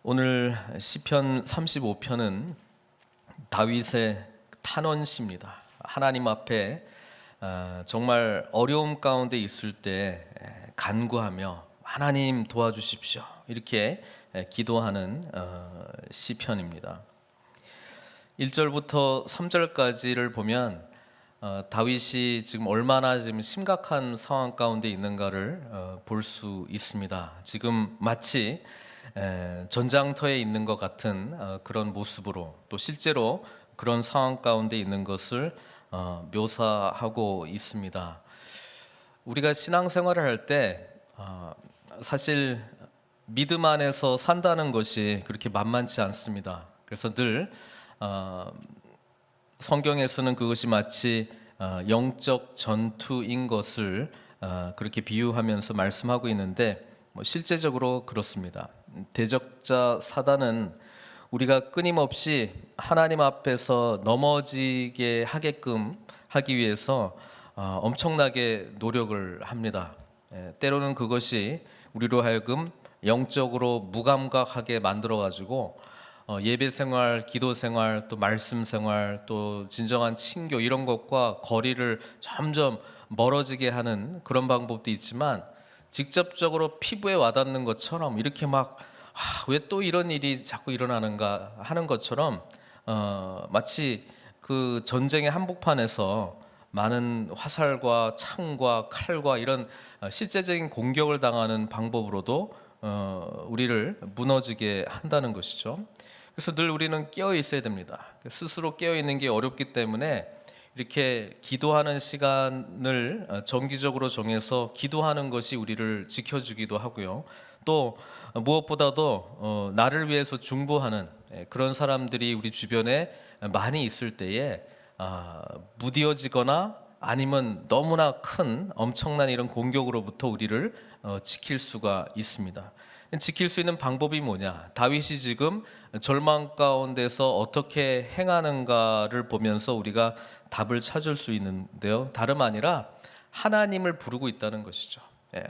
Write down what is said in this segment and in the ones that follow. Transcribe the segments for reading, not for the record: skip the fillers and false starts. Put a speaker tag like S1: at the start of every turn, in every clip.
S1: 오늘 시편 35편은 다윗의 탄원시입니다. 하나님 앞에 정말 어려움 가운데 있을 때 간구하며 하나님 도와주십시오 이렇게 기도하는 시편입니다. 1절부터 3절까지를 보면 다윗이 지금 얼마나 지금 심각한 상황 가운데 있는가를 볼 수 있습니다. 지금 마치 전장터에 있는 것 같은 그런 모습으로 또 실제로 그런 상황 가운데 있는 것을 묘사하고 있습니다. 우리가 신앙생활을 할 때 사실 믿음 안에서 산다는 것이 그렇게 만만치 않습니다. 그래서 늘 성경에서는 그것이 마치 영적 전투인 것을 그렇게 비유하면서 말씀하고 있는데 실제적으로 그렇습니다. 대적자 사단은 우리가 끊임없이 하나님 앞에서 넘어지게 하게끔 하기 위해서 엄청나게 노력을 합니다. 때로는 그것이 우리로 하여금 영적으로 무감각하게 만들어가지고 예배 생활, 기도 생활, 또 말씀 생활, 또 진정한 친교 이런 것과 거리를 점점 멀어지게 하는 그런 방법도 있지만 직접적으로 피부에 와닿는 것처럼 이렇게 막 왜 또 이런 일이 자꾸 일어나는가 하는 것처럼 마치 그 전쟁의 한복판에서 많은 화살과 창과 칼과 이런 실제적인 공격을 당하는 방법으로도 우리를 무너지게 한다는 것이죠. 그래서 늘 우리는 깨어 있어야 됩니다. 스스로 깨어 있는 게 어렵기 때문에 이렇게 기도하는 시간을 정기적으로 정해서 기도하는 것이 우리를 지켜주기도 하고요. 또 무엇보다도 나를 위해서 중보하는 그런 사람들이 우리 주변에 많이 있을 때에 무뎌지거나 아니면 너무나 큰 엄청난 이런 공격으로부터 우리를 지킬 수가 있습니다. 지킬 수 있는 방법이 뭐냐? 다윗이 지금 절망 가운데서 어떻게 행하는가를 보면서 우리가 답을 찾을 수 있는데요. 다름 아니라 하나님을 부르고 있다는 것이죠.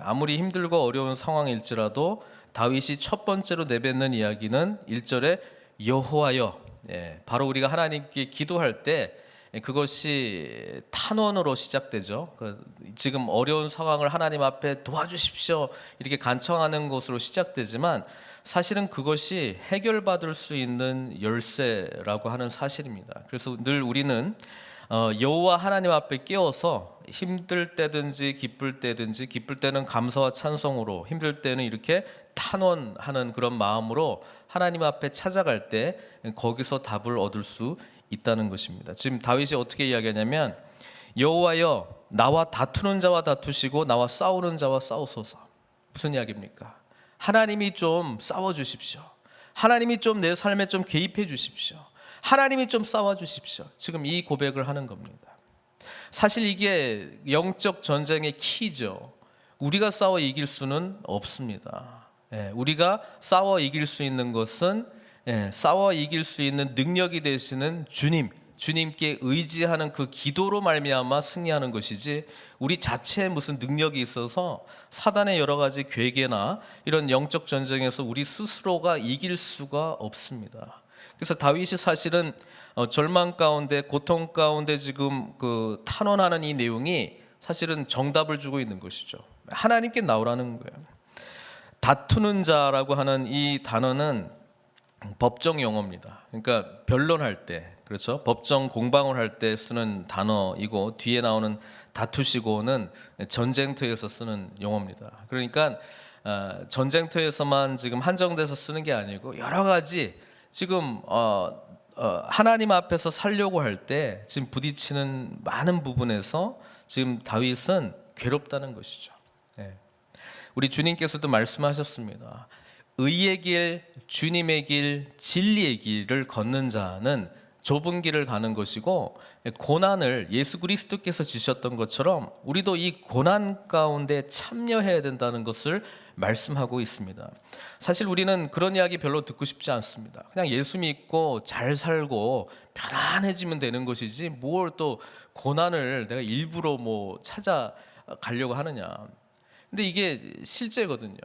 S1: 아무리 힘들고 어려운 상황일지라도 다윗이 첫 번째로 내뱉는 이야기는 1절에 여호와여, 바로 우리가 하나님께 기도할 때 그것이 탄원으로 시작되죠. 지금 어려운 상황을 하나님 앞에 도와주십시오 이렇게 간청하는 것으로 시작되지만 사실은 그것이 해결받을 수 있는 열쇠라고 하는 사실입니다. 그래서 늘 우리는 여호와 하나님 앞에 깨어서 힘들 때든지 기쁠 때든지, 기쁠 때는 감사와 찬송으로, 힘들 때는 이렇게 탄원하는 그런 마음으로 하나님 앞에 찾아갈 때 거기서 답을 얻을 수 있다는 것입니다. 지금 다윗이 어떻게 이야기하냐면 여호와여 나와 다투는 자와 다투시고 나와 싸우는 자와 싸우소서. 무슨 이야기입니까? 하나님이 좀 싸워주십시오. 하나님이 좀 내 삶에 좀 개입해 주십시오. 하나님이 좀 싸워주십시오. 지금 이 고백을 하는 겁니다. 사실 이게 영적 전쟁의 키죠. 우리가 싸워 이길 수는 없습니다. 우리가 싸워 이길 수 있는 것은 싸워 이길 수 있는 능력이 되시는 주님께 의지하는 그 기도로 말미암아 승리하는 것이지 우리 자체에 무슨 능력이 있어서 사단의 여러 가지 괴계나 이런 영적 전쟁에서 우리 스스로가 이길 수가 없습니다. 그래서 다윗이 사실은 절망 가운데, 고통 가운데 지금 그 탄원하는 이 내용이 사실은 정답을 주고 있는 것이죠. 하나님께 나오라는 거예요. 다투는 자라고 하는 이 단어는 법정 용어입니다. 그러니까 변론할 때, 그렇죠? 법정 공방을 할 때 쓰는 단어이고 뒤에 나오는 다투시고는 전쟁터에서 쓰는 용어입니다. 그러니까 전쟁터에서만 지금 한정돼서 쓰는 게 아니고 여러 가지 지금 하나님 앞에서 살려고 할 때 지금 부딪히는 많은 부분에서 지금 다윗은 괴롭다는 것이죠. 우리 주님께서도 말씀하셨습니다. 의의 길, 주님의 길, 진리의 길을 걷는 자는 좁은 길을 가는 것이고 고난을 예수 그리스도께서 지셨던 것처럼 우리도 이 고난 가운데 참여해야 된다는 것을 말씀하고 있습니다. 사실 우리는 그런 이야기 별로 듣고 싶지 않습니다. 그냥 예수 믿고 잘 살고 편안해지면 되는 것이지 뭘 또 고난을 내가 일부러 찾아가려고 하느냐. 근데 이게 실제거든요.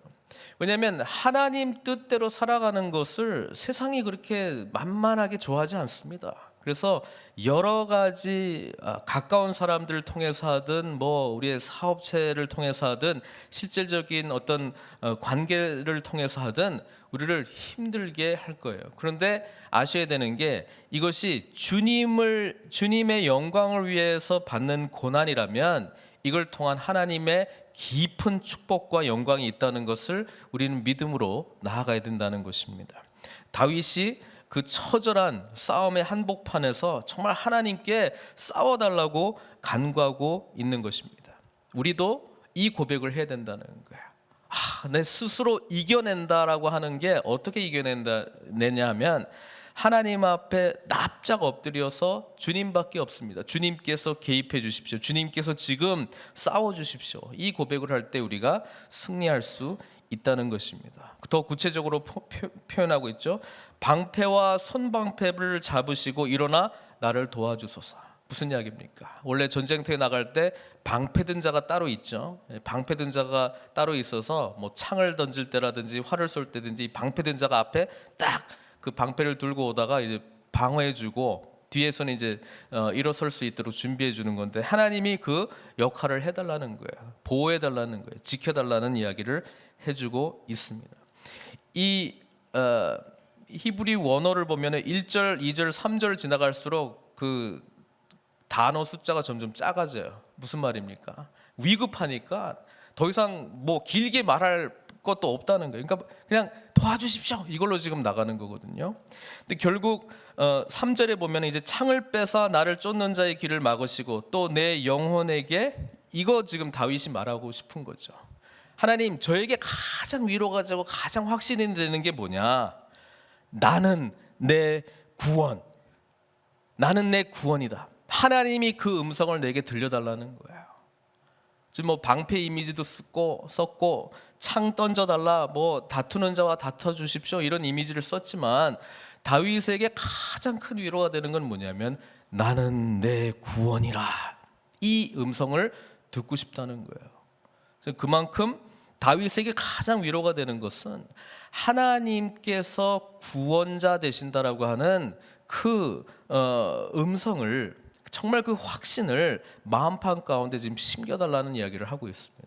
S1: 왜냐하면 하나님 뜻대로 살아가는 것을 세상이 그렇게 만만하게 좋아하지 않습니다. 그래서 여러 가지 가까운 사람들을 통해서 하든 뭐 우리의 사업체를 통해서 하든 실질적인 어떤 관계를 통해서 하든 우리를 힘들게 할 거예요. 그런데 아셔야 되는 게 이것이 주님의 영광을 위해서 받는 고난이라면 이걸 통한 하나님의 깊은 축복과 영광이 있다는 것을 우리는 믿음으로 나아가야 된다는 것입니다. 다윗이 그 처절한 싸움의 한복판에서 정말 하나님께 싸워달라고 간구하고 있는 것입니다. 우리도 이 고백을 해야 된다는 거예요. 내 스스로 이겨낸다라고 하는 게 어떻게 이겨내냐 하면 하나님 앞에 납작 엎드려서 주님밖에 없습니다. 주님께서 개입해 주십시오. 주님께서 지금 싸워 주십시오. 이 고백을 할 때 우리가 승리할 수 있다는 것입니다. 더 구체적으로 표현하고 있죠. 방패와 손방패를 잡으시고 일어나 나를 도와주소서. 무슨 이야기입니까? 원래 전쟁터에 나갈 때 방패 든 자가 따로 있죠. 방패 든 자가 따로 있어서 뭐 창을 던질 때라든지 활을 쏠 때든지 방패 든 자가 앞에 딱 그 방패를 들고 오다가 이제 방어해주고 뒤에서는 이제 일어설 수 있도록 준비해 주는 건데 하나님이 그 역할을 해달라는 거예요. 보호해달라는 거예요. 지켜달라는 이야기를 해주고 있습니다. 이 히브리 원어를 보면 1절, 2절, 3절 지나갈수록 그 단어 숫자가 점점 작아져요. 무슨 말입니까? 위급하니까 더 이상 뭐 길게 말할 것도 없다는 거예요. 그러니까 그냥 도와주십시오. 이걸로 지금 나가는 거거든요. 근데 결국 3절에 보면 이제 창을 빼사 나를 쫓는 자의 길을 막으시고 또 내 영혼에게 이거 지금 다윗이 말하고 싶은 거죠. 하나님, 저에게 가장 위로가 되고 가장 확신이 되는 게 뭐냐? 나는 내 구원. 나는 내 구원이다. 하나님이 그 음성을 내게 들려달라는 거예요. 지금 뭐 방패 이미지도 썼고 창 던져달라, 뭐 다투는 자와 다투어 주십시오 이런 이미지를 썼지만 다윗에게 가장 큰 위로가 되는 건 뭐냐면 나는 내 구원이라, 이 음성을 듣고 싶다는 거예요. 그만큼 다윗에게 가장 위로가 되는 것은 하나님께서 구원자 되신다라고 하는 그 음성을, 정말 그 확신을 마음판 가운데 지금 심겨달라는 이야기를 하고 있습니다.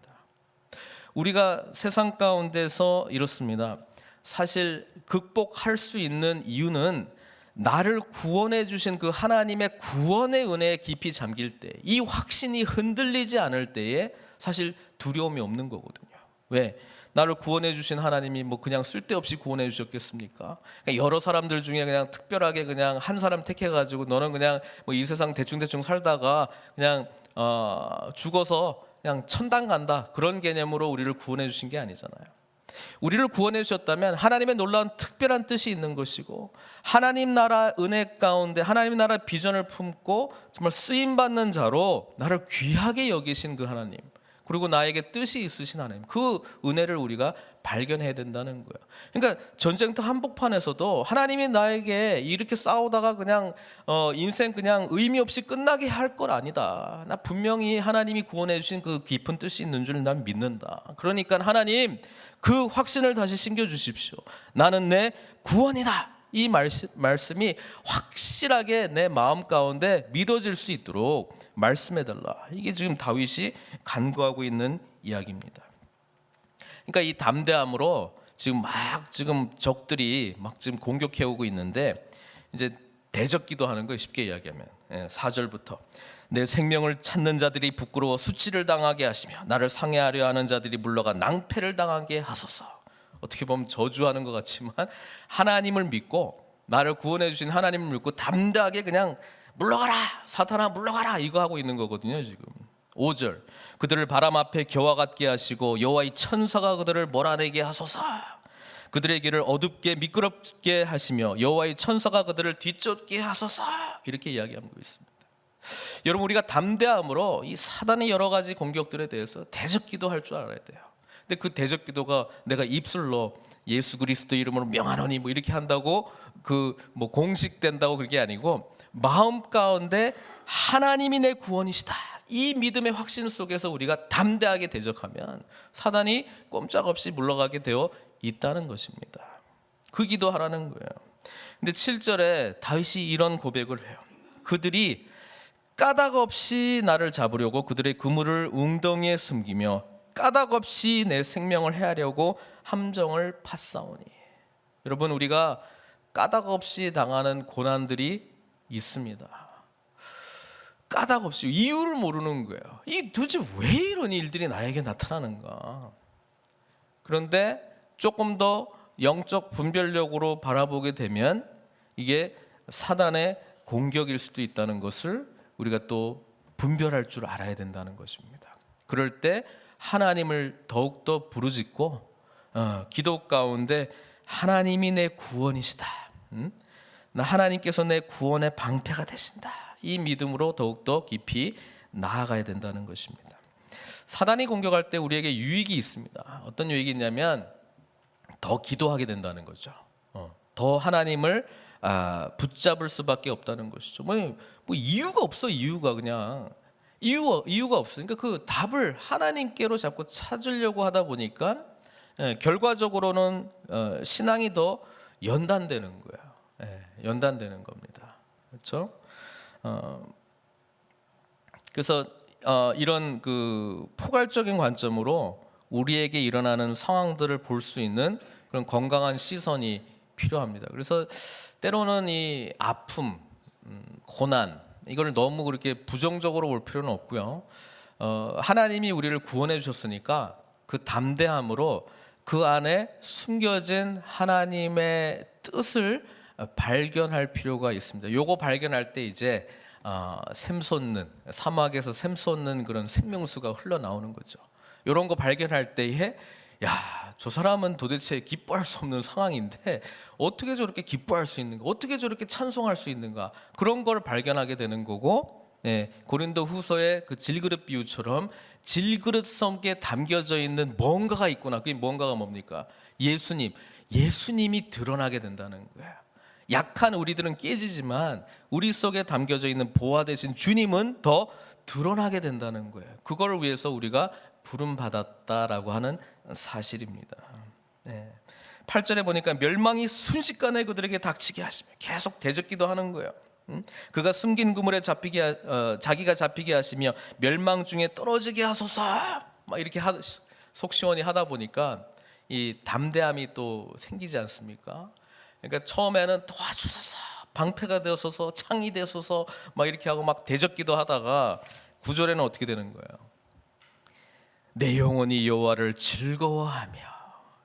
S1: 우리가 세상 가운데서 이렇습니다. 사실 극복할 수 있는 이유는 나를 구원해 주신 그 하나님의 구원의 은혜에 깊이 잠길 때, 이 확신이 흔들리지 않을 때에 사실 두려움이 없는 거거든요. 왜? 나를 구원해 주신 하나님이 뭐 그냥 쓸데없이 구원해 주셨겠습니까? 그러니까 여러 사람들 중에 그냥 특별하게 그냥 한 사람 택해가지고 너는 그냥 뭐 이 세상 대충 살다가 그냥 죽어서 그냥 천당 간다, 그런 개념으로 우리를 구원해 주신 게 아니잖아요. 우리를 구원해 주셨다면 하나님의 놀라운 특별한 뜻이 있는 것이고, 하나님 나라 은혜 가운데 하나님 나라 비전을 품고 정말 쓰임받는 자로 나를 귀하게 여기신 그 하나님, 그리고 나에게 뜻이 있으신 하나님, 그 은혜를 우리가 발견해야 된다는 거예요. 그러니까 전쟁터 한복판에서도 하나님이 나에게 이렇게 싸우다가 그냥 인생 그냥 의미 없이 끝나게 할 건 아니다. 나 분명히 하나님이 구원해 주신 그 깊은 뜻이 있는 줄 난 믿는다. 그러니까 하나님, 그 확신을 다시 심겨주십시오. 나는 내 구원이다. 이 말씀이 확실하게 내 마음 가운데 믿어질 수 있도록 말씀해달라. 이게 지금 다윗이 간구하고 있는 이야기입니다. 그러니까 이 담대함으로 지금 적들이 막 지금 공격해오고 있는데 이제 대적기도 하는 거예요. 쉽게 이야기하면 4절부터 내 생명을 찾는 자들이 부끄러워 수치를 당하게 하시며 나를 상해하려 하는 자들이 물러가 낭패를 당하게 하소서. 어떻게 보면 저주하는 것 같지만 하나님을 믿고, 나를 구원해 주신 하나님을 믿고 담대하게 그냥 물러가라, 사탄아 물러가라, 이거 하고 있는 거거든요. 지금 5절 그들을 바람 앞에 겨와 같게 하시고 여호와의 천사가 그들을 몰아내게 하소서. 그들의 길을 어둡게 미끄럽게 하시며 여호와의 천사가 그들을 뒤쫓게 하소서. 이렇게 이야기하고 있습니다. 여러분, 우리가 담대함으로 이 사단의 여러 가지 공격들에 대해서 대적기도 할 줄 알아야 돼요. 근데 그 대적기도가 내가 입술로 예수 그리스도 이름으로 명하노니 뭐 이렇게 한다고 그 뭐 공식된다고 그게 아니고, 마음 가운데 하나님이 내 구원이시다, 이 믿음의 확신 속에서 우리가 담대하게 대적하면 사단이 꼼짝없이 물러가게 되어 있다는 것입니다. 그 기도하라는 거예요. 근데 7절에 다윗이 이런 고백을 해요. 그들이 까닭 없이 나를 잡으려고 그들의 그물을 웅덩이에 숨기며 까닭 없이 내 생명을 해하려고 함정을 팠사오니. 여러분, 우리가 까닭 없이 당하는 고난들이 있습니다. 까닭 없이 이유를 모르는 거예요. 이 도대체 왜 이런 일들이 나에게 나타나는가? 그런데 조금 더 영적 분별력으로 바라보게 되면 이게 사단의 공격일 수도 있다는 것을 우리가 또 분별할 줄 알아야 된다는 것입니다. 그럴 때 하나님을 더욱더 부르짖고 기도 가운데 하나님이 내 구원이시다. 나 하나님께서 내 구원의 방패가 되신다. 이 믿음으로 더욱더 깊이 나아가야 된다는 것입니다. 사단이 공격할 때 우리에게 유익이 있습니다. 어떤 유익이 있냐면 더 기도하게 된다는 거죠. 더 하나님을 붙잡을 수밖에 없다는 것이죠. 뭐 이유가 없어. 이유가 없어. 그러니까 그 답을 하나님께로 자꾸 찾으려고 하다 보니까 결과적으로는 신앙이 더 연단되는 거예요. 연단되는 겁니다. 그렇죠? 그래서 이런 그 포괄적인 관점으로 우리에게 일어나는 상황들을 볼 수 있는 그런 건강한 시선이 필요합니다. 그래서 때로는 이 아픔, 고난 이걸 너무 그렇게 부정적으로 볼 필요는 없고요. 하나님이 우리를 구원해 주셨으니까 그 담대함으로 그 안에 숨겨진 하나님의 뜻을 발견할 필요가 있습니다. 요거 발견할 때 이제 사막에서 샘 솟는 그런 생명수가 흘러나오는 거죠. 이런 거 발견할 때에 저 사람은 도대체 기뻐할 수 없는 상황인데 어떻게 저렇게 기뻐할 수 있는가, 어떻게 저렇게 찬송할 수 있는가, 그런 걸 발견하게 되는 거고, 고린도 후서의 그 질그릇 비유처럼 질그릇 속에 담겨져 있는 뭔가가 있구나. 그게 뭔가가 뭡니까? 예수님이 드러나게 된다는 거예요. 약한 우리들은 깨지지만 우리 속에 담겨져 있는 보화 되신 주님은 더 드러나게 된다는 거예요. 그걸 위해서 우리가 부름받았다라고 하는 사실입니다. 8절에 보니까 멸망이 순식간에 그들에게 닥치게 하시며 계속 대적기도 하는 거예요. 그가 숨긴 그물에 자기가 잡히게 하시며 멸망 중에 떨어지게 하소서, 막 이렇게 속 시원히 하다 보니까 이 담대함이 또 생기지 않습니까? 그러니까 처음에는 도와주소서, 방패가 되어서서, 창이 되어서서 막 이렇게 하고 막 대적기도 하다가 9절에는 어떻게 되는 거예요? 내 영혼이 여호와를 즐거워하며.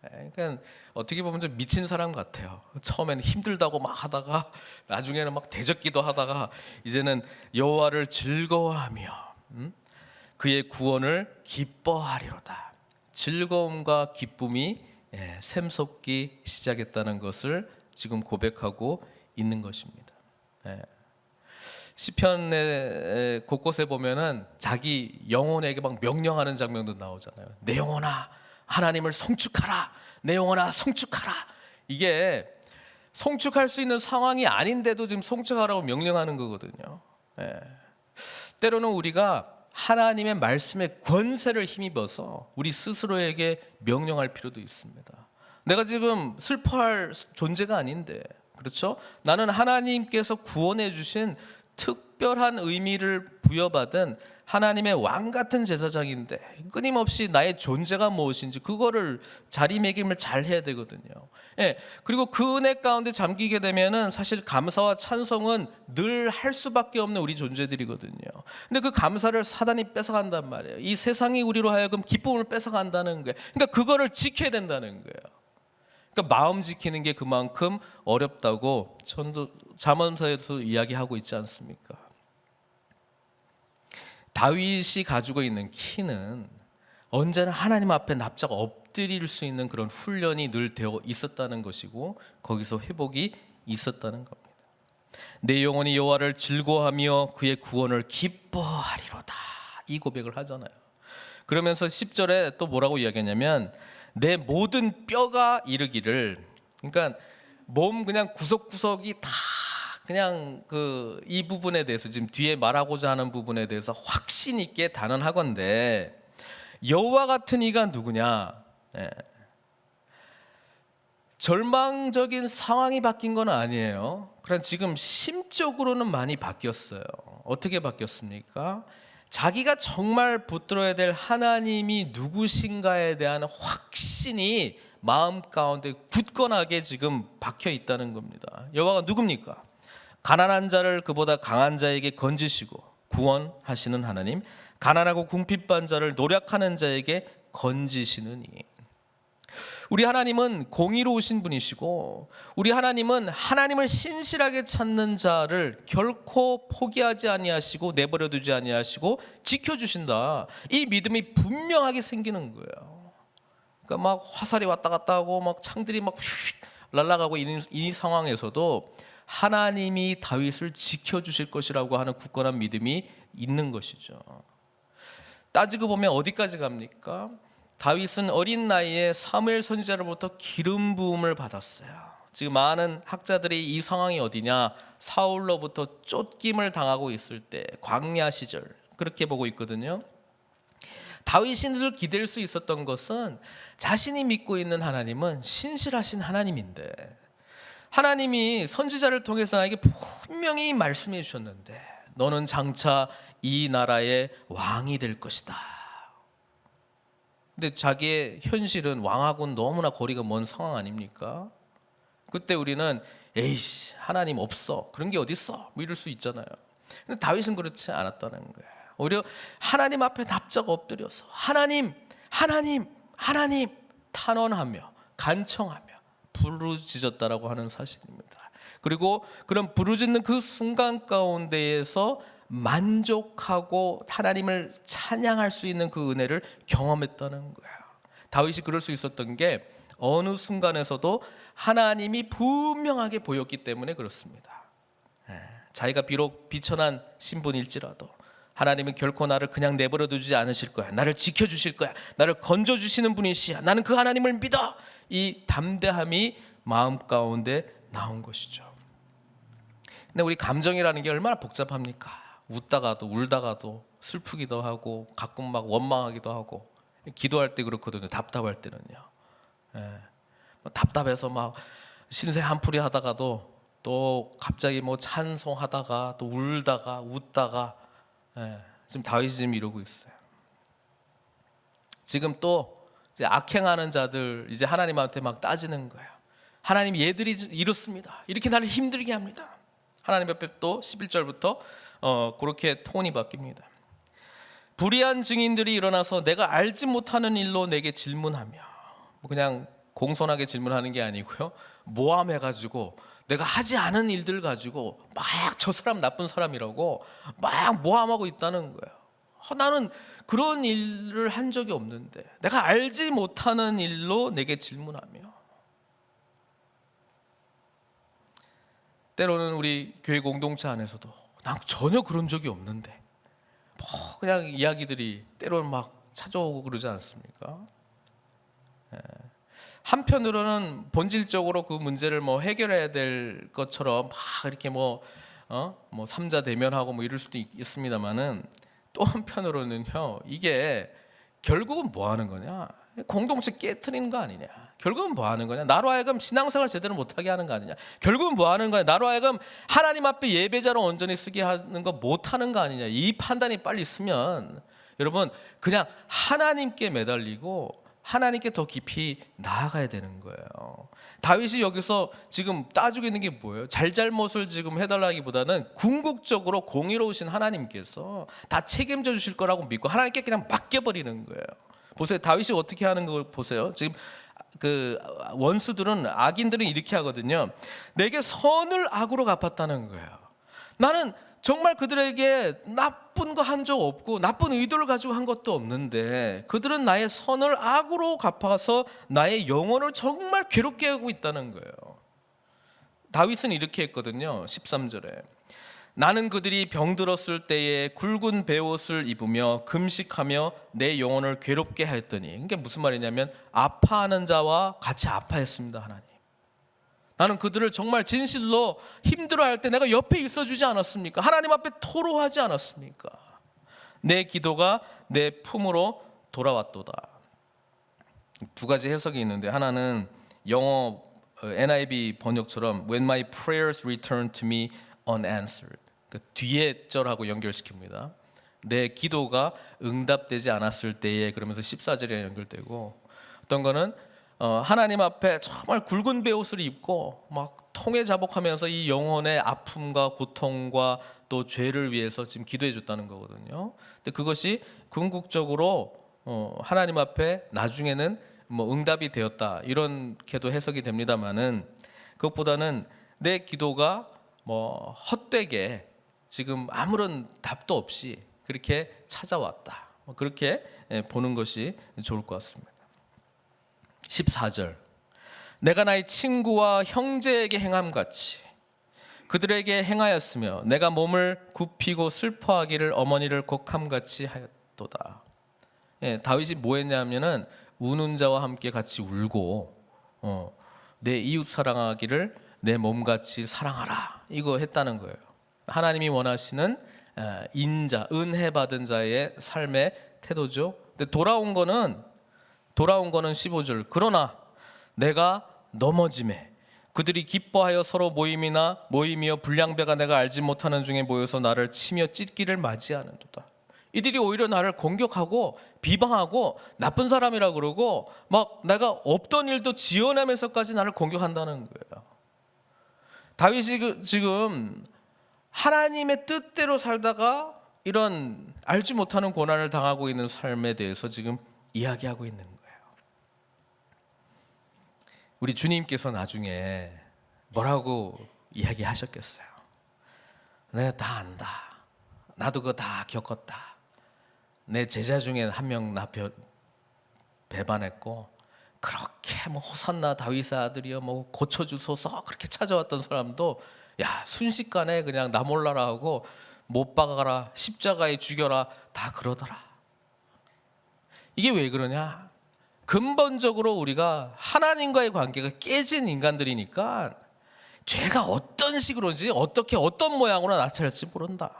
S1: 그러니까 어떻게 보면 좀 미친 사람 같아요. 처음에는 힘들다고 막 하다가 나중에는 막 대적기도 하다가 이제는 여호와를 즐거워하며 그의 구원을 기뻐하리로다. 즐거움과 기쁨이 샘솟기 시작했다는 것을 지금 고백하고 있는 것입니다. 시편의 곳곳에 보면은 자기 영혼에게 막 명령하는 장면도 나오잖아요. 내 영혼아 하나님을 송축하라. 내 영혼아 송축하라. 이게 송축할 수 있는 상황이 아닌데도 지금 송축하라고 명령하는 거거든요. 때로는 우리가 하나님의 말씀의 권세를 힘입어서 우리 스스로에게 명령할 필요도 있습니다. 내가 지금 슬퍼할 존재가 아닌데, 그렇죠? 나는 하나님께서 구원해 주신 특별한 의미를 부여받은 하나님의 왕 같은 제사장인데 끊임없이 나의 존재가 무엇인지 그거를 자리매김을 잘 해야 되거든요. 그리고 그 은혜 가운데 잠기게 되면은 사실 감사와 찬송은 늘 할 수밖에 없는 우리 존재들이거든요. 근데 그 감사를 사단이 뺏어간단 말이에요. 이 세상이 우리로 하여금 기쁨을 뺏어간다는 거예요. 그러니까 그거를 지켜야 된다는 거예요. 그러니까 마음 지키는 게 그만큼 어렵다고 잠언서에서 이야기하고 있지 않습니까? 다윗이 가지고 있는 키는 언제나 하나님 앞에 납작 엎드릴 수 있는 그런 훈련이 늘 되어 있었다는 것이고 거기서 회복이 있었다는 겁니다. 내 영혼이 여호와를 즐거워하며 그의 구원을 기뻐하리로다. 이 고백을 하잖아요. 그러면서 10절에 또 뭐라고 이야기하냐면 내 모든 뼈가 이르기를, 그러니까 몸 그냥 구석구석이 다 그냥 이 부분에 대해서 지금 뒤에 말하고자 하는 부분에 대해서 확신 있게 단언하건대 여호와 같은 이가 누구냐? 네. 절망적인 상황이 바뀐 건 아니에요. 그럼 지금 심적으로는 많이 바뀌었어요. 어떻게 바뀌었습니까? 자기가 정말 붙들어야 될 하나님이 누구신가에 대한 확신이 마음 가운데 굳건하게 지금 박혀 있다는 겁니다. 여호와가 누굽니까? 가난한 자를 그보다 강한 자에게 건지시고 구원하시는 하나님, 가난하고 궁핍한 자를 노력하는 자에게 건지시느니. 우리 하나님은 공의로우신 분이시고 우리 하나님은 하나님을 신실하게 찾는 자를 결코 포기하지 아니하시고 내버려두지 아니하시고 지켜주신다. 이 믿음이 분명하게 생기는 거예요. 그러니까 막 화살이 왔다 갔다 하고 막 창들이 막 날아가고 이 상황에서도 하나님이 다윗을 지켜주실 것이라고 하는 굳건한 믿음이 있는 것이죠. 따지고 보면 어디까지 갑니까? 다윗은 어린 나이에 사무엘 선지자로부터 기름 부음을 받았어요. 지금 많은 학자들이 이 상황이 어디냐, 사울로부터 쫓김을 당하고 있을 때 광야 시절 그렇게 보고 있거든요. 다윗이 늘 기댈 수 있었던 것은 자신이 믿고 있는 하나님은 신실하신 하나님인데, 하나님이 선지자를 통해서 나에게 분명히 말씀해 주셨는데 너는 장차 이 나라의 왕이 될 것이다. 근데 자기의 현실은 왕하고는 너무나 거리가 먼 상황 아닙니까? 그때 우리는 에이씨 하나님 없어, 그런 게 어딨어, 뭐 이럴 수 있잖아요. 근데 다윗은 그렇지 않았다는 거예요. 오히려 하나님 앞에 납작 엎드려서 하나님 하나님 하나님 탄원하며 간청하며 부르짖었다라고 하는 사실입니다. 그리고 그런 부르짖는 그 순간 가운데에서 만족하고 하나님을 찬양할 수 있는 그 은혜를 경험했다는 거예요. 다윗이 그럴 수 있었던 게 어느 순간에서도 하나님이 분명하게 보였기 때문에 그렇습니다. 자기가 비록 비천한 신분일지라도 하나님은 결코 나를 그냥 내버려 두지 않으실 거야, 나를 지켜주실 거야, 나를 건져주시는 분이시야, 나는 그 하나님을 믿어. 이 담대함이 마음 가운데 나온 것이죠. 근데 우리 감정이라는 게 얼마나 복잡합니까? 웃다가도 울다가도 슬프기도 하고 가끔 막 원망하기도 하고, 기도할 때 그렇거든요. 답답할 때는요. 답답해서 막 신세 한풀이 하다가도 또 갑자기 뭐 찬송하다가 또 울다가 웃다가, 지금 다윗이 지금 이러고 있어요. 지금 또 이제 악행하는 자들 이제 하나님한테 막 따지는 거예요. 하나님 얘들이 이렇습니다, 이렇게 나를 힘들게 합니다. 하나님 앞에 또 11절부터 그렇게 톤이 바뀝니다. 불의한 증인들이 일어나서 내가 알지 못하는 일로 내게 질문하며, 뭐 그냥 공손하게 질문하는 게 아니고요, 모함해가지고 내가 하지 않은 일들 가지고 막 저 사람 나쁜 사람이라고 막 모함하고 있다는 거예요. 나는 그런 일을 한 적이 없는데 내가 알지 못하는 일로 내게 질문하며. 때로는 우리 교회 공동체 안에서도 난 전혀 그런 적이 없는데 뭐 그냥 이야기들이 때로는 막 찾아오고 그러지 않습니까? 한편으로는 본질적으로 그 문제를 뭐 해결해야 될 것처럼 막 이렇게 뭐 삼자 대면하고 뭐 이럴 수도 있습니다만은, 또 한편으로는요, 이게 결국은 뭐 하는 거냐? 공동체 깨트리는 거 아니냐? 결국은 뭐 하는 거냐? 나로 하여금 신앙생활 제대로 못하게 하는 거 아니냐? 결국은 뭐 하는 거냐? 나로 하여금 하나님 앞에 예배자로 온전히 쓰게 하는 거 못하는 거 아니냐? 이 판단이 빨리 있으면 여러분 그냥 하나님께 매달리고 하나님께 더 깊이 나아가야 되는 거예요. 다윗이 여기서 지금 따지고 있는 게 뭐예요? 잘잘못을 지금 해달라기보다는 궁극적으로 공의로우신 하나님께서 다 책임져 주실 거라고 믿고 하나님께 그냥 맡겨버리는 거예요. 보세요, 다윗이 어떻게 하는 걸 보세요. 지금 그 원수들은, 악인들은 이렇게 하거든요. 내게 선을 악으로 갚았다는 거예요. 나는 정말 그들에게 나쁜 거 한 적 없고 나쁜 의도를 가지고 한 것도 없는데 그들은 나의 선을 악으로 갚아서 나의 영혼을 정말 괴롭게 하고 있다는 거예요. 다윗은 이렇게 했거든요. 13절에 나는 그들이 병들었을 때에 굵은 베옷을 입으며 금식하며 내 영혼을 괴롭게 하였더니, 이게 무슨 말이냐면 아파하는 자와 같이 아파했습니다. 하나님, 나는 그들을 정말 진실로 힘들어할 때 내가 옆에 있어주지 않았습니까? 하나님 앞에 토로하지 않았습니까? 내 기도가 내 품으로 돌아왔도다. 두 가지 해석이 있는데, 하나는 영어 NIV 번역처럼 When my prayers return to me unanswered, 그 뒤에 절하고 연결시킵니다. 내 기도가 응답되지 않았을 때에, 그러면서 14절에 연결되고, 어떤 거는 하나님 앞에 정말 굵은 베옷을 입고 막 통에 자복하면서 이 영혼의 아픔과 고통과 또 죄를 위해서 지금 기도해 줬다는 거거든요. 근데 그것이 궁극적으로 하나님 앞에 나중에는 뭐 응답이 되었다, 이렇게도 해석이 됩니다만은, 그것보다는 내 기도가 뭐 헛되게 지금 아무런 답도 없이 그렇게 찾아왔다, 그렇게 보는 것이 좋을 것 같습니다. 14절, 내가 나의 친구와 형제에게 행함같이 그들에게 행하였으며 내가 몸을 굽히고 슬퍼하기를 어머니를 곡함같이 하였도다. 다윗이 뭐 했냐면은 우는 자와 함께 같이 울고 내 이웃 사랑하기를 내 몸같이 사랑하라, 이거 했다는 거예요. 하나님이 원하시는 인자, 은혜 받은 자의 삶의 태도죠. 근데 돌아온 거는 15절, 그러나 내가 넘어짐에 그들이 기뻐하여 서로 모임이여 불량배가 내가 알지 못하는 중에 모여서 나를 치며 찢기를 맞이하는도다. 이들이 오히려 나를 공격하고 비방하고 나쁜 사람이라 그러고 막 내가 없던 일도 지어내면서까지 나를 공격한다는 거예요. 다윗이 지금 하나님의 뜻대로 살다가 이런 알지 못하는 고난을 당하고 있는 삶에 대해서 지금 이야기하고 있는 거예요. 우리 주님께서 나중에 뭐라고 이야기하셨겠어요? 내가 다 안다. 나도 그거 다 겪었다. 내 제자 중에 한 명 나 배반했고, 그렇게 뭐 호산나 다윗의 아들이여 뭐 고쳐주소서 그렇게 찾아왔던 사람도 야 순식간에 그냥 나 몰라라 하고 못 박아라, 십자가에 죽여라, 다 그러더라. 이게 왜 그러냐? 근본적으로 우리가 하나님과의 관계가 깨진 인간들이니까 죄가 어떤 식으로인지 어떤 모양으로 나타날지 모른다.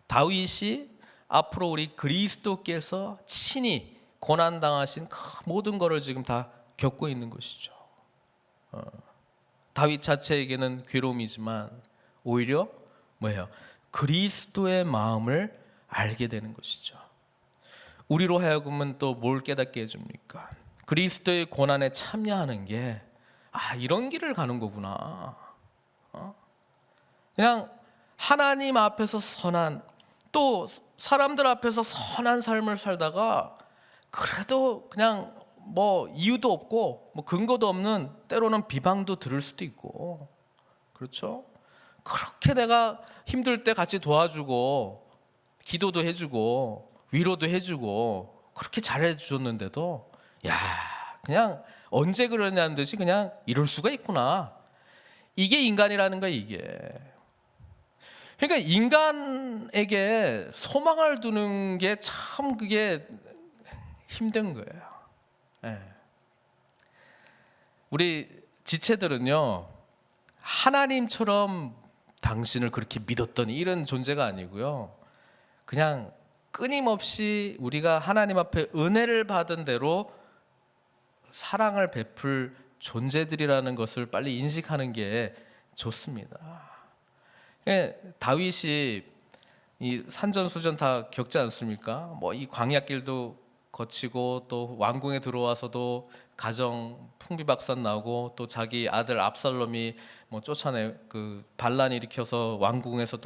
S1: 다윗이 앞으로 우리 그리스도께서 친히 고난당하신 그 모든 것을 지금 다 겪고 있는 것이죠. 다윗 자체에게는 괴로움이지만 오히려 뭐예요? 그리스도의 마음을 알게 되는 것이죠. 우리로 하여금은 또 뭘 깨닫게 해줍니까? 그리스도의 고난에 참여하는 게 이런 길을 가는 거구나. 그냥 하나님 앞에서 선한, 또 사람들 앞에서 선한 삶을 살다가 그래도 그냥 뭐 이유도 없고 뭐 근거도 없는, 때로는 비방도 들을 수도 있고, 그렇죠? 그렇게 내가 힘들 때 같이 도와주고 기도도 해주고 위로도 해주고 그렇게 잘해주셨는데도 그냥 언제 그러냐는 듯이 그냥 이럴 수가 있구나. 이게 인간이라는 거야, 이게. 그러니까 인간에게 소망을 두는 게 참 그게 힘든 거예요. 우리 지체들은요, 하나님처럼 당신을 그렇게 믿었더니 이런 존재가 아니고요, 그냥 끊임없이 우리가 하나님 앞에 은혜를 받은 대로 사랑을 베풀 존재들이라는 것을 빨리 인식하는 게 좋습니다. 다윗이 이 산전수전 다 겪지 않습니까? 뭐 이 광야길도 거치고 또 왕궁에 들어와서도 가정 풍비박산 나고, 또 자기 아들 압살롬이 뭐 그 반란 일으켜서 왕궁에서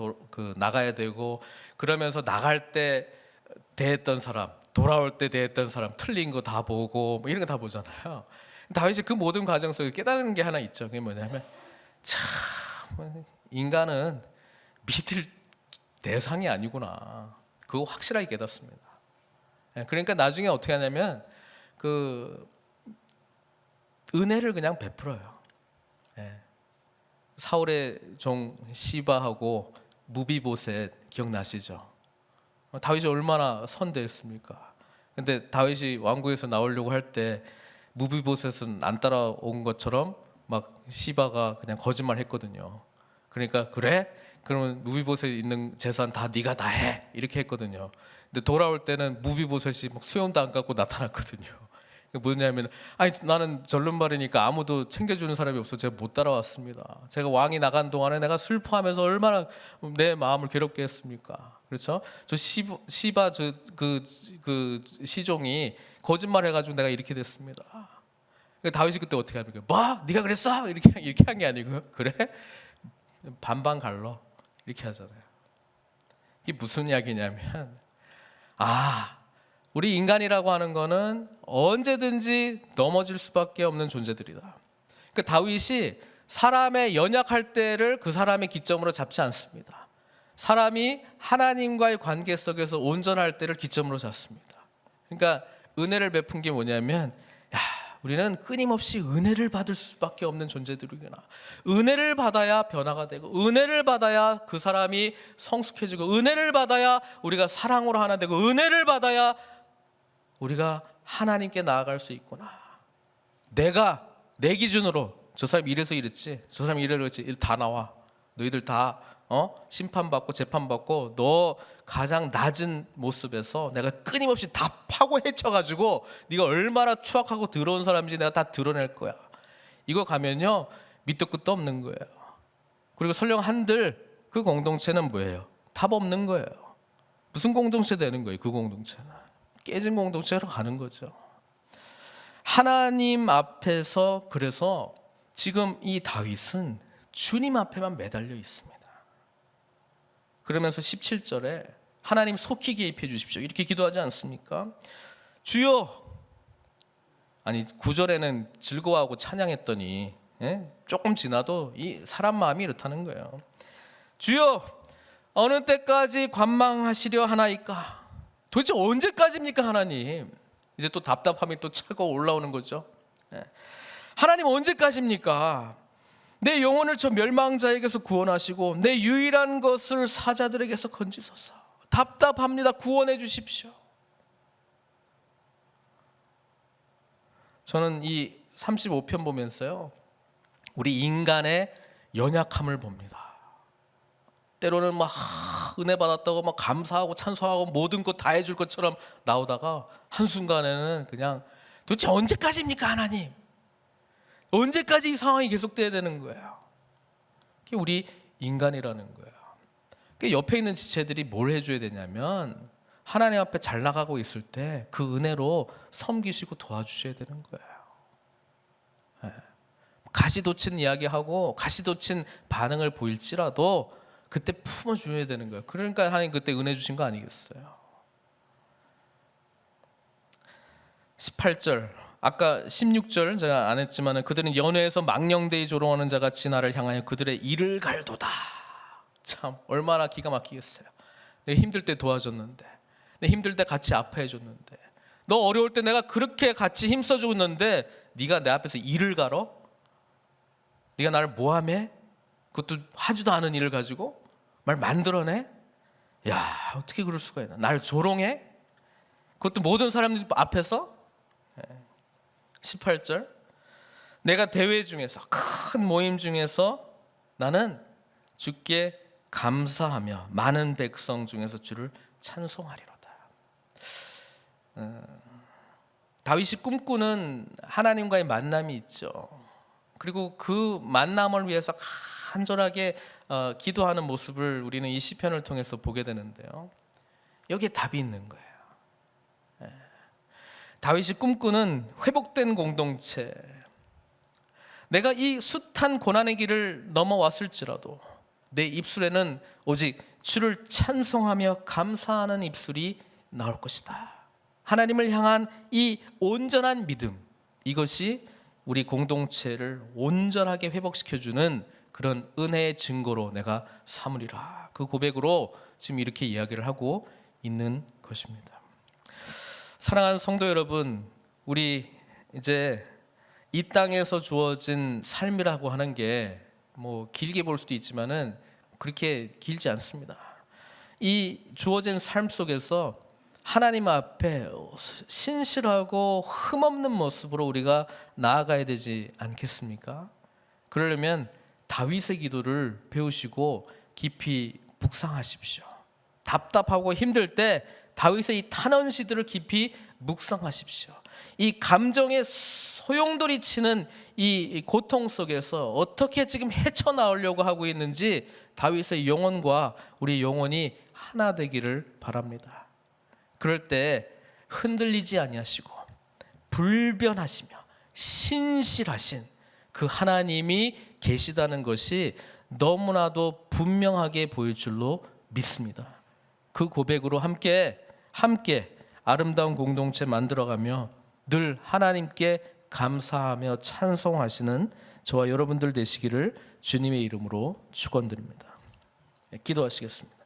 S1: 나가야 되고, 그러면서 나갈 때 대했던 사람, 돌아올 때 대했던 사람, 틀린 거 다 보고 뭐 이런 거 다 보잖아요. 다윗이 그 모든 과정 속에 깨달은 게 하나 있죠. 그게 뭐냐면 참 인간은 믿을 대상이 아니구나. 그거 확실하게 깨닫습니다. 그러니까 나중에 어떻게 하냐면 그 은혜를 그냥 베풀어요. 사울의 종 시바하고 무비보셋 기억나시죠? 다윗이 얼마나 선대했습니까? 근데 다윗이 왕궁에서 나오려고 할 때 무비보셋은 안 따라온 것처럼 막 시바가 그냥 거짓말 했거든요. 그러니까 그래? 그러면 무비보셋 있는 재산 다 네가 다 해. 이렇게 했거든요. 근데 돌아올 때는 무비보셋이 막 수염도 안 감고 나타났거든요. 뭐냐면 아니 나는 절름발이니까 아무도 챙겨주는 사람이 없어 제가 못 따라왔습니다. 제가 왕이 나간 동안에 내가 슬퍼하면서 얼마나 내 마음을 괴롭게 했습니까? 그렇죠? 저 시바 그 시종이 거짓말 해가지고 내가 이렇게 됐습니다. 다윗이 그때 어떻게 합니까? 뭐? 네가 그랬어? 이렇게 한 게 아니고요. 그래? 반반 갈러 이렇게 하잖아요. 이게 무슨 이야기냐면 우리 인간이라고 하는 거는 언제든지 넘어질 수밖에 없는 존재들이다. 그 다윗이 사람의 연약할 때를 그 사람의 기점으로 잡지 않습니다. 사람이 하나님과의 관계 속에서 온전할 때를 기점으로 잡습니다. 그러니까 은혜를 베푼 게 뭐냐면 우리는 끊임없이 은혜를 받을 수밖에 없는 존재들이구나. 은혜를 받아야 변화가 되고 은혜를 받아야 그 사람이 성숙해지고 은혜를 받아야 우리가 사랑으로 하나 되고 은혜를 받아야 우리가 하나님께 나아갈 수 있구나. 내가 내 기준으로 저 사람이 이래서 이랬지, 저 사람이 이래서 이랬지, 다 나와. 너희들 다 심판받고 재판받고 너 가장 낮은 모습에서 내가 끊임없이 다 파고 헤쳐가지고 네가 얼마나 추악하고 더러운 사람인지 내가 다 드러낼 거야. 이거 가면요 밑도 끝도 없는 거예요. 그리고 설령 한들 그 공동체는 뭐예요? 답 없는 거예요. 무슨 공동체 되는 거예요? 그 공동체는 깨진 공동체로 가는 거죠. 하나님 앞에서 그래서 지금 이 다윗은 주님 앞에만 매달려 있습니다. 그러면서 17절에 하나님 속히 개입해 주십시오 이렇게 기도하지 않습니까? 주여, 아니 9절에는 즐거워하고 찬양했더니 조금 지나도 이 사람 마음이 이렇다는 거예요. 주여, 어느 때까지 관망하시려 하나이까? 도대체 언제까지입니까 하나님? 이제 또 답답함이 또 차고 올라오는 거죠. 하나님 언제까지입니까? 내 영혼을 저 멸망자에게서 구원하시고 내 유일한 것을 사자들에게서 건지소서. 답답합니다. 구원해 주십시오. 저는 이 35편 보면서요 우리 인간의 연약함을 봅니다. 때로는 막 은혜 받았다고 막 감사하고 찬송하고 모든 것 다 해줄 것처럼 나오다가 한순간에는 그냥 도대체 언제까지입니까 하나님? 언제까지 이 상황이 계속돼야 되는 거예요? 그게 우리 인간이라는 거예요. 그러니까 옆에 있는 지체들이 뭘 해줘야 되냐면 하나님 앞에 잘 나가고 있을 때 그 은혜로 섬기시고 도와주셔야 되는 거예요. 가시돋친 이야기하고 가시돋친 반응을 보일지라도 그때 품어줘야 되는 거예요. 그러니까 하나님 그때 은혜 주신 거 아니겠어요? 18절 아까 16절 제가 안 했지만 그들은 연회에서 망령되이 조롱하는 자같이 나를 향하여 그들의 이를 갈도다. 참 얼마나 기가 막히겠어요. 내 힘들 때 도와줬는데, 내 힘들 때 같이 아파해 줬는데, 너 어려울 때 내가 그렇게 같이 힘써주고 있는데 네가 내 앞에서 이를 갈어? 네가 나를 모함해? 그것도 하지도 않은 일을 가지고 말 만들어내? 야, 어떻게 그럴 수가 있나? 나를 조롱해? 그것도 모든 사람들 앞에서? 18절 내가 대회 중에서 큰 모임 중에서 나는 주께 감사하며 많은 백성 중에서 주를 찬송하리로다. 다윗이 꿈꾸는 하나님과의 만남이 있죠. 그리고 그 만남을 위해서 간절하게 기도하는 모습을 우리는 이 시편을 통해서 보게 되는데요. 여기에 답이 있는 거예요. 다윗이 꿈꾸는 회복된 공동체. 내가 이 숱한 고난의 길을 넘어왔을지라도 내 입술에는 오직 주를 찬송하며 감사하는 입술이 나올 것이다. 하나님을 향한 이 온전한 믿음, 이것이 우리 공동체를 온전하게 회복시켜주는 그런 은혜의 증거로 내가 삼으리라. 그 고백으로 지금 이렇게 이야기를 하고 있는 것입니다. 사랑하는 성도 여러분, 우리 이제 이 땅에서 주어진 삶이라고 하는 게 뭐 길게 볼 수도 있지만은 그렇게 길지 않습니다. 이 주어진 삶 속에서 하나님 앞에 신실하고 흠없는 모습으로 우리가 나아가야 되지 않겠습니까? 그러려면 다윗의 기도를 배우시고 깊이 묵상하십시오. 답답하고 힘들 때 다윗의 이 탄원시들을 깊이 묵상하십시오. 이 감정의 소용돌이 치는 이 고통 속에서 어떻게 지금 헤쳐나오려고 하고 있는지 다윗의 영혼과 우리 영혼이 하나 되기를 바랍니다. 그럴 때 흔들리지 아니하시고 불변하시며 신실하신 그 하나님이 계시다는 것이 너무나도 분명하게 보일 줄로 믿습니다. 그 고백으로 함께 아름다운 공동체 만들어가며 늘 하나님께 감사하며 찬송하시는 저와 여러분들 되시기를 주님의 이름으로 축원드립니다. 기도하시겠습니다.